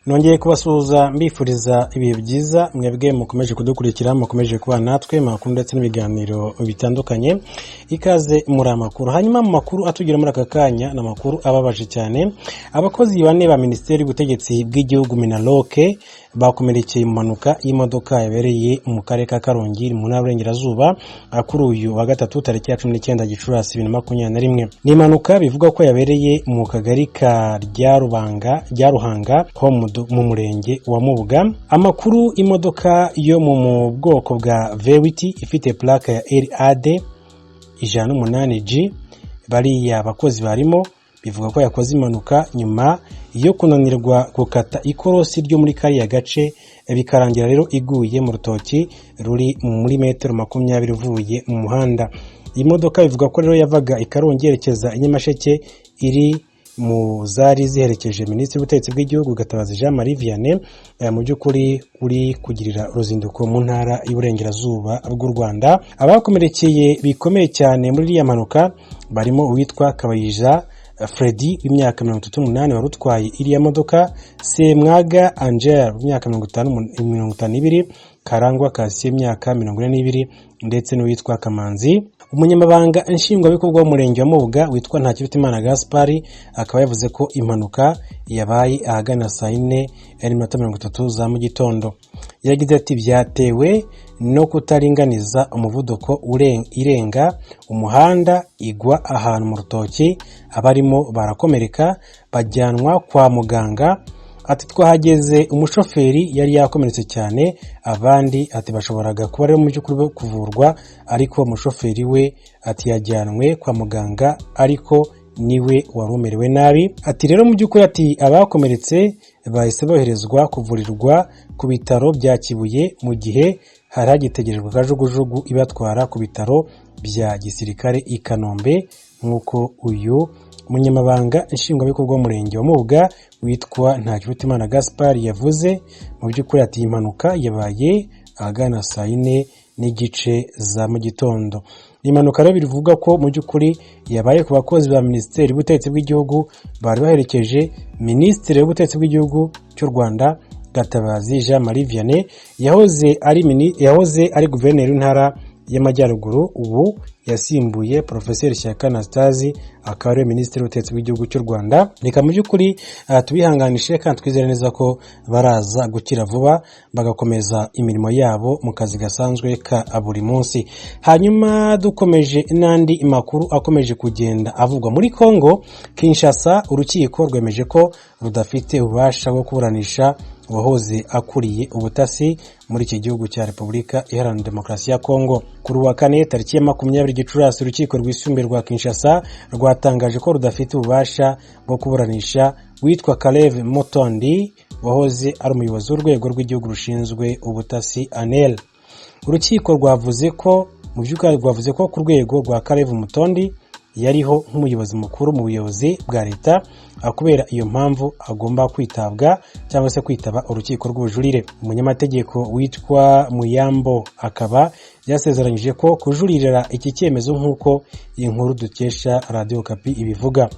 Nongeye kubasuhuza mbifuriza ibihe byiza mwebwe mukomeje kudukurikira mukomeje kuba natwe makuru ndetse n'ibiganiro bitandukanye ikaze muri amakuru. Hanyuma mu makuru atugira muri aka kanya na makuru ababaje cyane. Abakozi bane ba Minisiteri y'Ubutegetsi bw'Igihugu Minaloke bakomerekeye mu mpanuka y'imodoka yabereye mu karere ka Karongi mu ntara y'Uburengerazuba kuri uyu wa gatatu tariki ya 19 Gicurasi 2021. Ni impanuka bivuga ko yabereye mu kagari ka ry'Aruhanga ho mu murenge wa Mubuga. Amakuru imodoka yo mu bwoko bwa Vewiti ifite plaque ya RAD 108G bari abakozi barimo bivuga ko yakoze impanuka nyuma yo kunanirwa gukata ikorosi ryo muri kariya gace bikarangira rero iguye mu rutoki ruri muri metero 20 uvuye mu muhanda. Iyi modoka bivuga ko rero yavaga ikarongi yerekeza Nyamasheke iri mu zari ziherekeje Minisitiri w'Ubutegetsi bw'Igihugu Gatabazi Jean Marie Vianney mu by'ukuri uri kugirira uruzinduko mu ntara y'Uburengerazuba bw'u Rwanda. Abakomerekeye bikomeye cyane muri iriya mpanuka barimo uwitwa Kabayija Freddy w'imyaka 38 warutwaye iriya modoka, Semwaga Angel w'imyaka 52, Karangwa Kasi w'imyaka 42 ndetse n'uwitwa Kamanzi. Umunyamabanga nshingwabikorwa w'umurenge wa Mubuga witwa Ntakirutimana Gaspari akaba yavuze ko impanuka yabaye ahagana saa 4:30 za mu gitondo. Yagize ati byatewe no kutaringaniza umuvuduko irenga umuhanda igwa ahantu mu rutoki, abarimo barakomereka bajyanwa kwa muganga. Ati twahageze umushoferi yari yakomeretse cyane, abandi ati bashoboraga kuba rero mu by'ukuri kuvurwa, ariko umushoferi we ati yajyanwe kwa muganga ariko niwe warumerewe nabi. Ati rero mu by'ukuri ati abakomeretse bahise boherezwa kuvurirwa ku bitaro bya Kibuye mu gihe hari hagitegerejwe kajugujugu ibatwara ku bitaro bya gisirikare i Kanombe, nk'uko uyu umunyamabanga nshingwabikorwa w'umurenge wa Mubuga witwa Ntakirutimana Gaspar yavuze. Mu by'ukuri ati impanuka yabaye ahagana saa 4:30 za mu gitondo. Impanuka rero bivuga ko mu by'ukuri yabaye ku bakozi ba Minisiteri y'Ubutegetsi bw'Igihugu bari baherekeje Minisitiri w'Ubutegetsi bw'Igihugu cy'u Rwanda Gatabazi Jean Marie Vianney yahoze ari guverineri w'intara y'Amajyaruguru, ubu yasimbuye Professeur Shyaka Anastase akaba ari Minisitiri w'Ubutegetsi bw'Igihugu cy'u Rwanda. Reka mu by'ukuri tubihanganishe kandi twizere neza ko baraza gukira vuba bagakomeza imirimo yabo mu kazi gasanzwe ka buri munsi. Hanyuma dukomeje n'andi makuru akomeje kugenda avugwa muri Kongo Kinshasa. Urukiko rwemeje ko rudafite ububasha bwo kuburanisha wahoze akuriye ubutasi muri iki gihugu cya Repubulika Iharanira Demokarasi ya Kongo. Kuri wa 4 tariki ya 20 Gicurasi urukiko rwisumbuye rwa Kinshasa rwatangaje ko rudafite ububasha bwo kuburanisha witwa Kalev Motondi wahoze ari umuyobozi w'urwego rw'igihugu rushinzwe ubutasi ANEL. Urukiko rwavuze ko mu by'ukuri rwavuze ko ku rwego rwa Kalev Motondi yariho nk'umuyobozi mukuru mu buyobozi bwa leta, kubera iyo mpamvu agomba kwitabwa cyangwa se kwitaba urukiko rw'ubujurire. Umunyamategeko witwa Muyambo akaba yasezeranyije ko kujuririra iki cyemezo nk'uko iyi nkuru dukesha Radio Kapi ibivuga.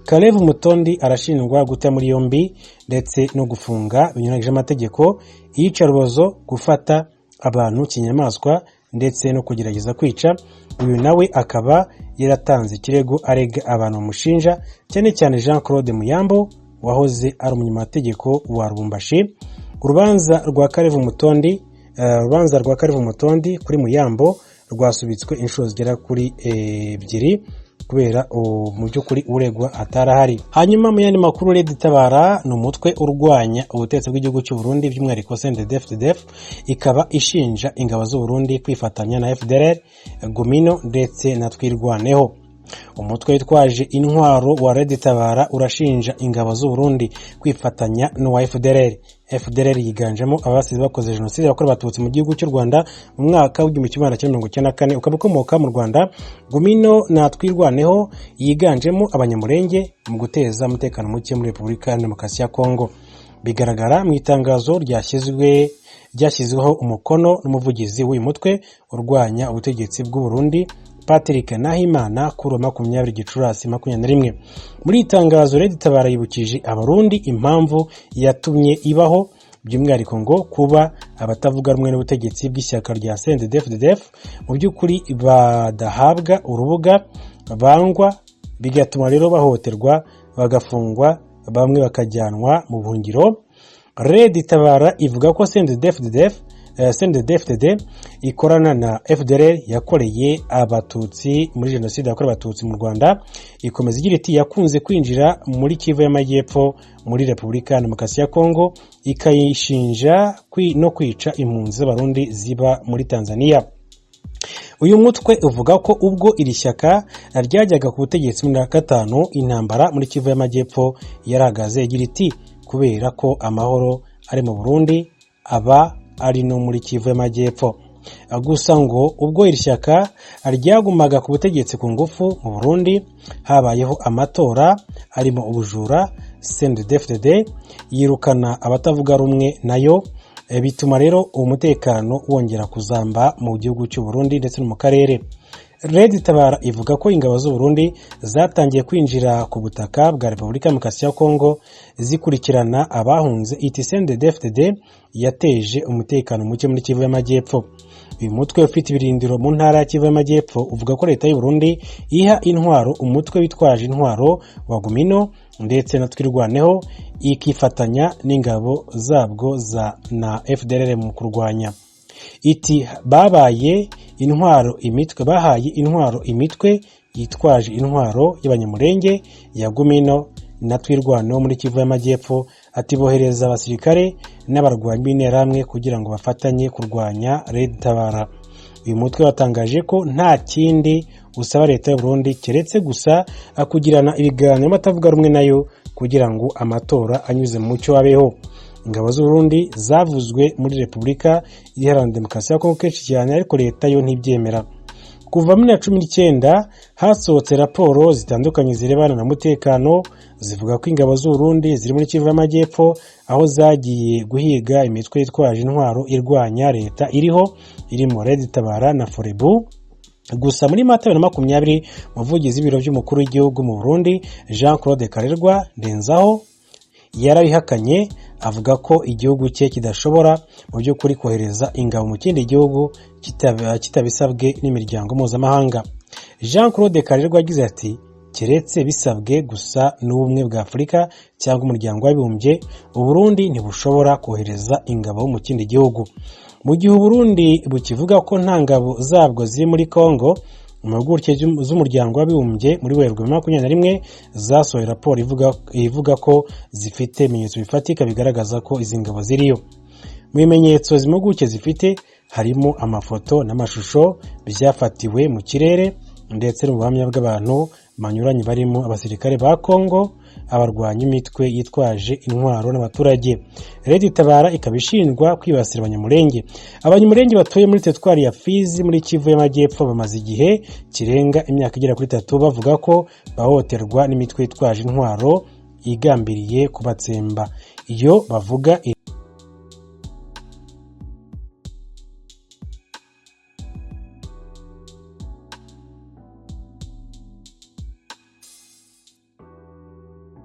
Kalev Mutondi arashinjwa guta muri yombi ndetse no gufunga binyuranyije amategeko, iyicarubozo, gufata abantu kinyamaswa ndetse no kugerageza kwica. Uyu nawe akaba yaratanze ikirego arega abantu bamushinja, cyane cyane Jean Claude Muyambo wahoze ari umunyamategeko wa Rubumbashi. Urubanza rwa Kalev Mutondi kuri Muyambo rwasubitswe inshuro zigera kuri 2 kubera mu by'ukuri uregwa atarahari. Hanyuma mu yandi makuru Red Tabara ni umutwe urwanya ubutegetsi bw'igihugu cy'u Burundi by'umwihariko CNDD-FDD ikaba ishinja ingabo z'u Burundi kwifatanya na FDLR, Gumino ndetse na Twirwaneho. Umutwe witwaje intwaro wa Red Tabara urashinja ingabo z'u Burundi kwifatanya n'uwa FDLR. FDLR yiganjemo abasize bakoze jenoside yakorewe abatutsi mu gihugu cy'u Rwanda mu mwaka w'1994 ukaba ukomoka mu Rwanda. Gumino na Twirwaneho yiganjemo abanyamurenge mu guteza umutekano muke muri Repubulika Iharanira Demokarasi ya Kongo. Bigaragara mu itangazo ryashyizweho umukono n'umuvugizi w'uyu mutwe urwanya ubutegetsi bw'u Burundi Patrick Nahimana kuri 20 Gicurasi 21. Muri itangazo Tabara yibukije abarundi impamvu yatumye ibaho, by'umwihariko ngo kuba abatavuga rumwe n'ubutegetsi bw'ishyaka rya CNDD-FDD mu by'ukuri badahabwa urubuga, bangwa, bigatuma rero bahoterwa, bagafungwa, bamwe bakajyanwa mu buhungiro. Tabara ivuga ko CNDD-FDD ikorana na FDLR yakoreye abatutsi muri jenoside yakorewe abatutsi mu Rwanda. Ikomeza igira iti yakunze kwinjira muri Kivu y'Amajyepfo muri Repubulika ya Demokarasi ya Kongo, ikayishinja no kwica impunzi z'abarundi ziba muri Tanzania. Uyu mutwe uvuga ko ubwo iri shyaka ryajyaga ku butegetsi muri 2005 intambara muri Kivu y'Amajyepfo yaragaze, igira iti kubera ko amahoro ari mu Burundi aba ari no muri Kivu y'Amajyepfo. Gusa ngo ubwo iri shyaka ryagumaga ku butegetsi ku ngufu mu Burundi habayeho amatora arimo ubujura, CNDD-FDD yirukana abatavuga rumwe nayo, bituma rero umutekano wongera kuzamba mu gihugu cy'u Burundi ndetse no mu karere. Tabara ivuga ko ingabo z'u Burundi zatangiye kwinjira ku butaka bwa Repubulika ya Demokarasi ya Kongo zikurikirana abahunze. CNDD-FDD yateje umutekano muke muri Kivu y'Amajyepfo. Uyu mutwe ufite ibirindiro mu ntara ya Kivu y'Amajyepfo uvuga ko leta y'u Burundi iha intwaro umutwe witwaje intwaro wa Gumino ndetse na Twirwaneho, ikifatanya n'ingabo zabwo na FDLR mu kurwanya. Iti bahaye intwaro imitwe yitwaje intwaro y'abanyamurenge ya Gumino na Twirwaneho muri Kivu y'Amajyepfo, ati bohereza abasirikare n'abarwanyi b'interahamwe kugira ngo bafatanye kurwanya Tabara. Uyu mutwe watangaje ko nta kindi usaba leta y'u Burundi keretse gusa kugirana ibiganiro n'abatavuga rumwe nayo kugira ngo amatora anyuze mu mucyo abeho. Ingabo z'u Burundi zavuzwe muri Repubulika Iharanira Demokarasi ya Kongo kenshi cyane, ariko leta yo ntibyemera. Kuva muri 2019 hasohotse raporo zitandukanye zirebana na mutekano zivuga ko ingabo z'u Burundi ziri muri Kivu y'Amajyepfo aho zagiye guhiga imitwe yitwaje intwaro irwanya leta iriho irimo Tabara na Forebu. Gusa muri Mata 2020 umuvugizi w'ibiro by'umukuru w'igihugu mu Burundi Jean-Claude Karerwa Ndenzaho yarabihakanye, avuga ko igihugu cye kidashobora mu by'ukuri kohereza ingabo mu kindi gihugu kitabisabwe n'imiryango mpuzamahanga. Jean-Claude Karerwa yagize ati keretse bisabwe gusa n'ubumwe bwa Afurika cyangwa umuryango w'abibumbye, u Burundi ntibushobora kohereza ingabo mu kindi gihugu. Mu gihe u Burundi bukivuga ko nta ngabo zabwo ziri muri Kongo, impuguke z'umuryango w'abibumbye muri Werurwe 2021 zasohoye raporo ivuga ko zifite ibimenyetso bifatika bigaragaza ko izi ngabo ziriyo. Mu bimenyetso z'impuguke zifite harimo amafoto n'amashusho byafatiwe mu kirere ndetse n'ubuhamya bw'abantu banyuranye barimo abasirikare ba Kongo, abarwanya imitwe yitwaje intwaro n'abaturage. Tabara ikabishinjwa kwibasira abanyamurenge. Abanyamurenge batuye muri teritwari ya Fizi muri Kivu y'Amajyepfo bamaze igihe kirenga imyaka igera kuri 3 bavuga ko bahoterwa n'imitwe yitwaje intwaro igambiriye kubatsemba. Iyo bavuga